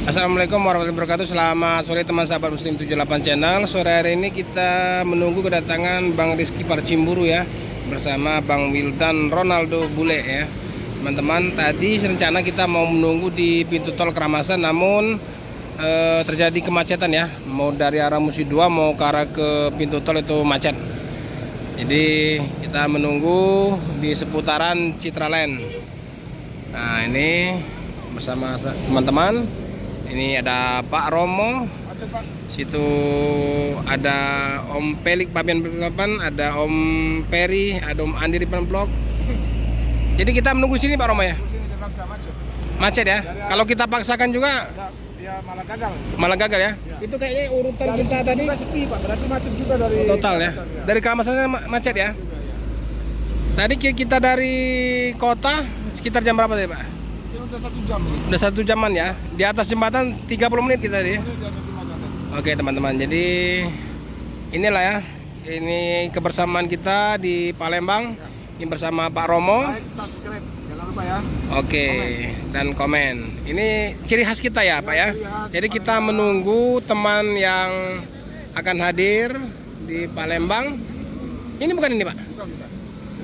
Assalamualaikum warahmatullahi wabarakatuh. Selamat sore teman sahabat Muslim 78 channel. Sore hari ini kita menunggu kedatangan Bang Rizky Parcimburu ya, bersama Bang Wildan Ronaldo Bule ya. Teman-teman, tadi rencana kita mau menunggu di pintu tol Keramasan, namun terjadi kemacetan ya. Mau dari arah Musi 2 mau ke arah ke pintu tol itu macet. Jadi kita menunggu di seputaran Citraland. Nah, ini bersama teman-teman. Ini ada Pak Romo, situ ada Om Pelik Papian 8, ada Om Peri, ada Om Andi di Blok. Jadi kita menunggu sini Pak Romo ya. Macet ya. Kalau kita paksakan juga ya malah gagal. Malah gagal ya. Itu kayaknya urutan kita tadi sepi Pak, berarti macet juga dari total ya. Dari Keramasannya macet ya. Tadi kita dari kota sekitar jam berapa tadi Pak? Udah 1 jam. Udah 1 jaman ya. Di atas jembatan 30 menit kita tadi. Oke teman-teman, jadi inilah ya. Ini kebersamaan kita di Palembang. Ini bersama Pak Romo. Like, subscribe, jangan lupa ya. Oke, dan komen. Ini ciri khas kita ya Pak ya. Jadi kita menunggu teman yang akan hadir di Palembang. Ini bukan ini Pak? Bukan.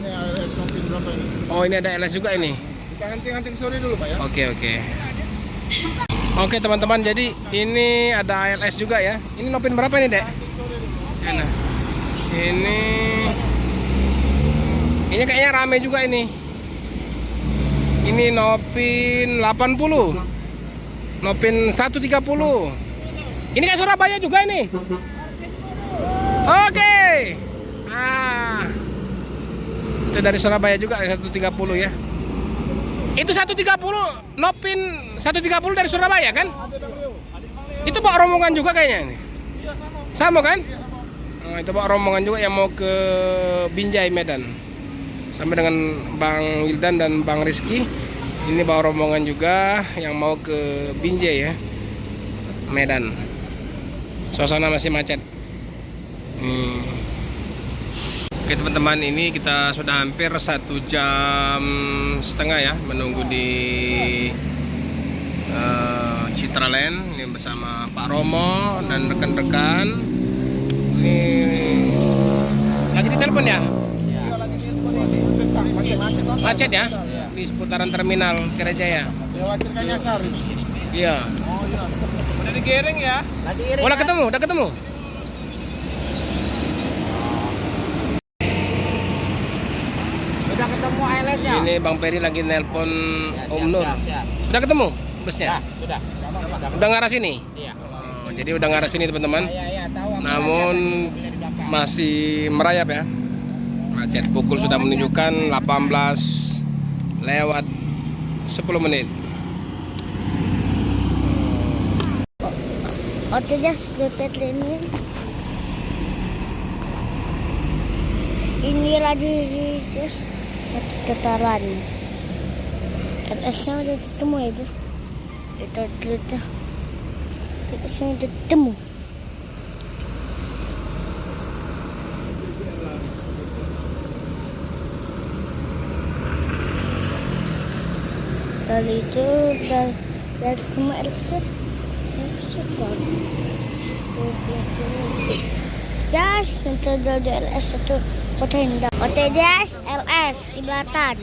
Ini LS Nopin berapa ini? Oh, ini ada LS juga ini. Kita hunting sore dulu Pak ya. Oke teman-teman, jadi ini ada ALS juga ya. Ini Nopin berapa nih Dek? Nah, ini kayaknya rame juga ini. Ini Nopin 80, Nopin 130. Ini kan Surabaya juga ini. Oke. Itu dari Surabaya juga 130 ya. Itu 130, Nopin 130 dari Surabaya kan? Itu bawa rombongan juga kayaknya ini. Sama kan? Oh, itu bawa rombongan juga yang mau ke Binjai Medan. Sampai dengan Bang Wildan dan Bang Rizky. Ini bawa rombongan juga yang mau ke Binjai ya, Medan. Suasana masih macet. Oke teman-teman, ini kita sudah hampir 1,5 jam ya menunggu di Citraland. Ini bersama Pak Romo dan rekan-rekan. Ini lagi di telepon ya? Macet ya? Di seputaran terminal Kirajaya. Lewat Nyasar ini. Iya. Oh iya. Udah digiring ya? Udah ketemu. Udah ketemu ALS ya? Ini Bang Peri lagi nelpon Om Nur. Sudah ketemu busnya? Sudah. Udah ngarah sini? Iya. Oh, jadi udah ngarah sini teman-teman. Iya, tahu. Namun masih merayap ya. Macet. Pukul sudah menunjukkan 18 lewat 10 menit. Ini lagi terus macet totalan. LS-nya udah ketemu itu. Kita LS-nya udah ketemu. Kali itu dari ketemu LS-nya. Yes, nanti dari LS itu Otenda. OTDS LS Siblatan.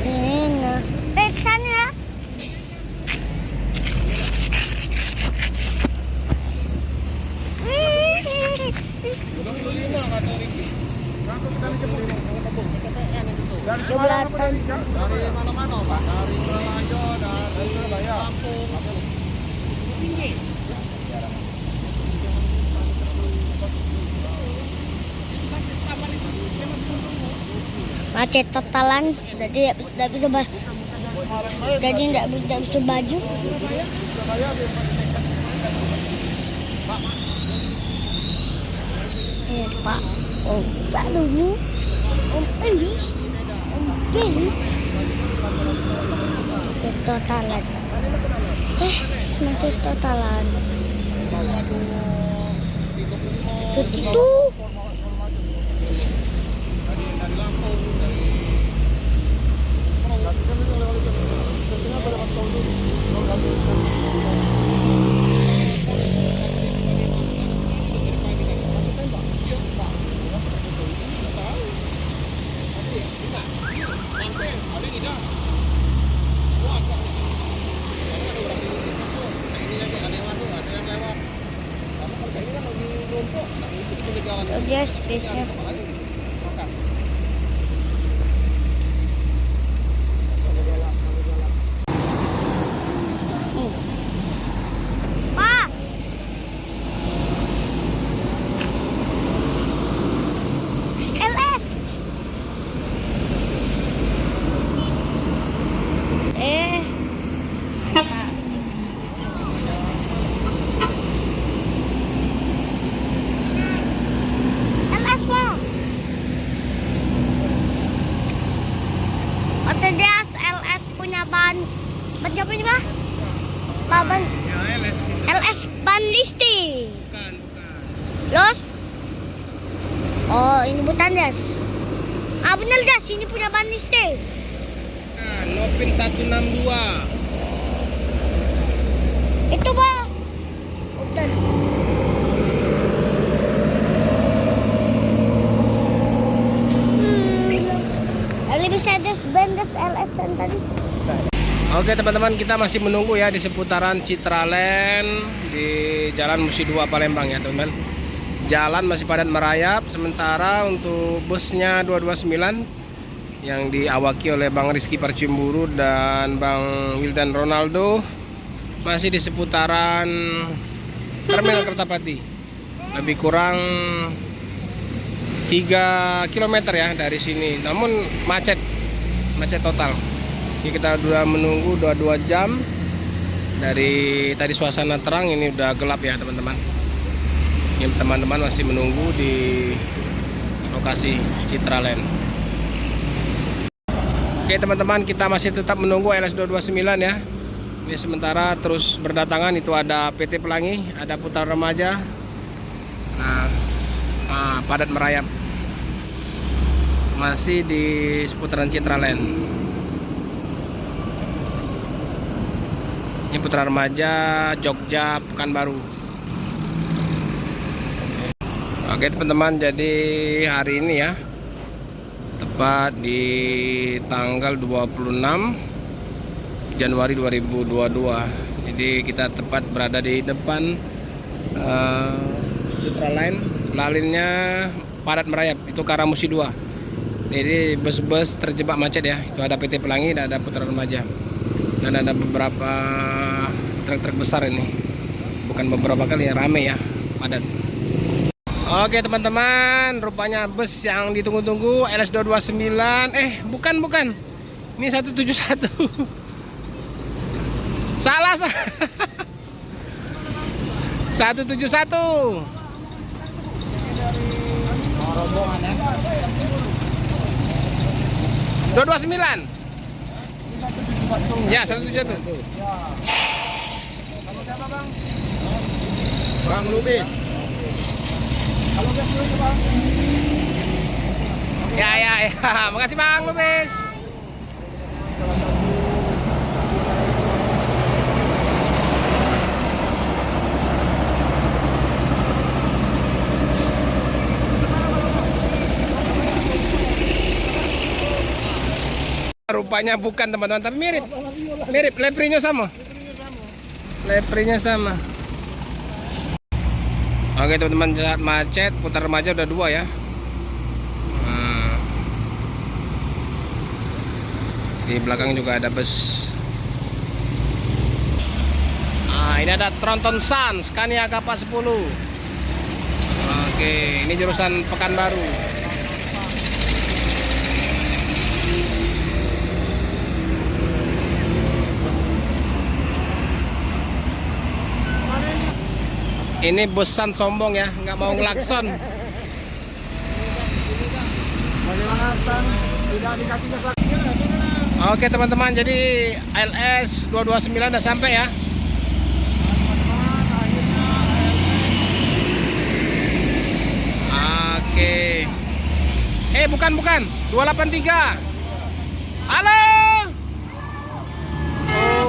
Enak. Periksa ya. Siblatan. Dari mana-mana Pak? Dari Surabaya, dari Lampung. Macet totalan, jadi tidak bisa baju. Pak, Om dulu, Om Peri, macet totalan. Macet totalan. Itu. guys space-nya. Pak! LS! LS Pak! Otodeas LS punya ban siapa ini Pak? Ban Ya, LS. LS ban listi. Bukan. Los? Oh, ini bukan das. Ah, benar das, ini punya ban listi. Bukan, Nopin 162. Itu Pak. Betul. Ini bisa das ban das LS yang tadi. Oke teman-teman, kita masih menunggu ya di seputaran Citraland di Jalan Musi 2 Palembang ya teman-teman. Jalan masih padat merayap, sementara untuk busnya 229 yang diawaki oleh Bang Rizky Parcimburu dan Bang Wildan Ronaldo masih di seputaran Terminal Kertapati. Lebih kurang 3 km ya dari sini, namun macet total. Jadi kita sudah menunggu 2 jam. Dari tadi suasana terang, ini udah gelap ya teman-teman. Ini teman-teman masih menunggu di lokasi Citraland. Oke teman-teman, kita masih tetap menunggu LS229 ya. Ini sementara terus berdatangan. Itu ada PT Pelangi, ada Putar Remaja. Nah, padat merayap. Masih di seputaran Citraland. Ini Putra Remaja, Jogja, Pekanbaru. Oke teman-teman, jadi hari ini ya, tepat di tanggal 26 Januari 2022. Jadi kita tepat berada di depan Citraland. Lalinnya padat merayap, itu ke arah Musi 2. Jadi bus-bus terjebak macet ya. Itu ada PT Pelangi dan ada Putra Remaja. Dan ada beberapa truk-truk besar ini. Bukan beberapa kali ya, rame ya, padat. Oke teman-teman, rupanya bus yang ditunggu-tunggu LS229. Bukan. Ini 171. Salah. 171. Rombongan ya. 229. Ya, 171. Kamu siapa Bang? Bang Lubis. Halo guys, dulu Bang. Ya. Makasih Bang Lubis. Rupanya bukan teman-teman, tapi mirip, leprinya sama. Oke teman-teman, saat macet Putar Remaja udah 2 ya. Di belakang juga ada bus. Ini ada Tronton Sun Scania Kappa 10. Oke, ini jurusan Pekanbaru. Ini busan sombong ya, nggak mau ngelakson. Oke teman-teman, jadi LS 229 udah sampai ya. Oke. Bukan 283. Halo.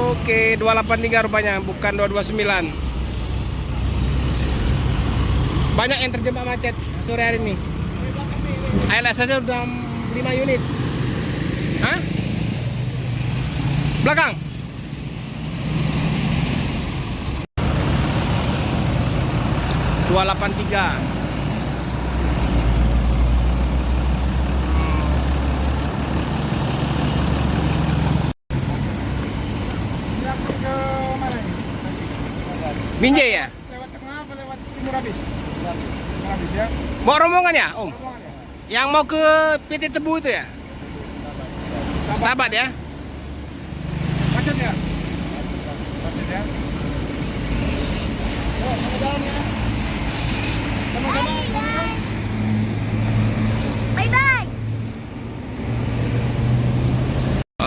Oke, 283 rupanya, bukan 229. Banyak yang terjebak macet sore hari ini. LS saja udah 5 unit. Hah? Belakang. Binjai ya? Lewat tengah apa lewat timur habis? Timur habis ya. Bawa rombongan ya, Om? Rombongan ya? Yang mau ke PT Tebu itu ya? Stabat ya? Macet ya? Macet ya? Oh, sama jalan ya? Sama-sama. Bye-bye.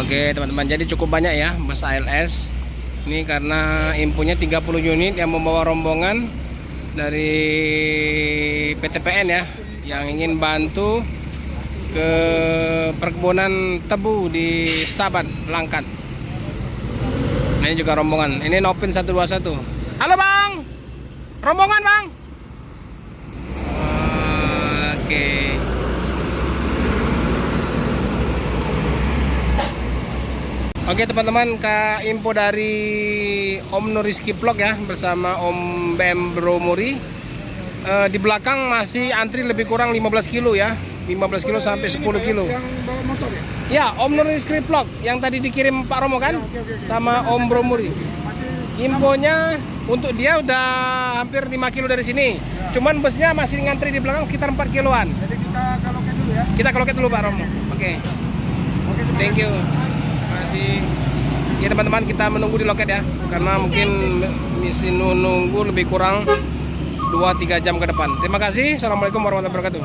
Oke teman-teman, jadi cukup banyak ya bus ALS. Ini karena infonya 30 unit yang membawa rombongan dari PTPN ya, yang ingin bantu ke perkebunan tebu di Stabat, Langkat. Nah, ini juga rombongan. Ini Nopin 121. Halo Bang, rombongan Bang. Oke. Oke teman-teman, ke info dari Om Nuriski Vlog ya bersama Om BM Bromuri. Di belakang masih antri lebih kurang 15 kilo ya, 15 kilo sampai 10 kilo. Yang bawa motor ya? Ya, Om Nuriski Vlog yang tadi dikirim Pak Romo kan, Oke. sama Om Bromuri. Masih Infonya untuk dia udah hampir 5 kilo dari sini. Cuman busnya masih ngantri di belakang sekitar 4 kiloan. jadi kita ke loket dulu ya. Kita ke loket dulu Pak Romo. Oke. Oke, terima Thank you. Masih. Ya teman-teman, kita menunggu di loket ya, karena mungkin misi nunggu lebih kurang 2-3 jam ke depan. Terima kasih. Assalamualaikum warahmatullahi wabarakatuh.